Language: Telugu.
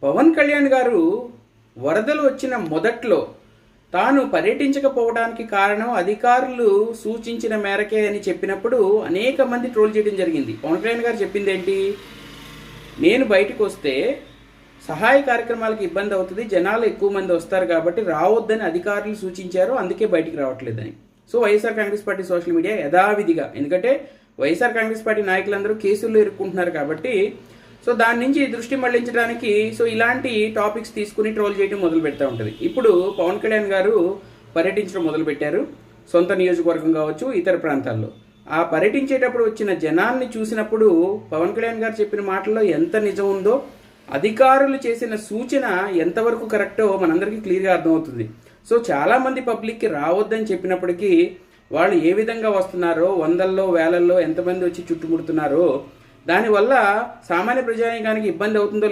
పవన్ కళ్యాణ్ గారు వరదలు వచ్చిన మొదట్లో తాను పర్యటించకపోవడానికి కారణం అధికారులు సూచించిన మేరకే అని చెప్పినప్పుడు అనేక మంది ట్రోల్ చేయడం జరిగింది. పవన్ కళ్యాణ్ గారు చెప్పింది ఏంటి? నేను బయటకు వస్తే సహాయ కార్యక్రమాలకు ఇబ్బంది అవుతుంది, జనాలు ఎక్కువ మంది వస్తారు కాబట్టి రావద్దని అధికారులు సూచించారు, అందుకే బయటికి రావట్లేదని. So YSR Congress party social media యథావిధిగా, ఎందుకంటే వైఎస్ఆర్ కాంగ్రెస్ పార్టీ నాయకులందరూ కేసుల్లో ఇరుక్కుంటున్నారు కాబట్టి సో దాని నుంచి దృష్టి మళ్లించడానికి సో ఇలాంటి టాపిక్స్ తీసుకుని ట్రోల్ చేయడం మొదలు పెడతా ఉంటుంది. ఇప్పుడు పవన్ కళ్యాణ్ గారు పర్యటించడం మొదలుపెట్టారు, సొంత నియోజకవర్గం కావచ్చు ఇతర ప్రాంతాల్లో. ఆ పర్యటించేటప్పుడు వచ్చిన జనాల్ని చూసినప్పుడు పవన్ కళ్యాణ్ గారు చెప్పిన మాటల్లో ఎంత నిజం ఉందో, అధికారులు చేసిన సూచన ఎంతవరకు కరెక్టో మనందరికీ క్లియర్గా అర్థమవుతుంది. సో చాలామంది పబ్లిక్కి రావద్దని చెప్పినప్పటికీ వాళ్ళు ఏ విధంగా వస్తున్నారో, వందల్లో వేలల్లో ఎంతమంది వచ్చి చుట్టుముడుతున్నారో, దానివల్ల సామాన్య ప్రజానీకానికి ఇబ్బంది అవుతుందో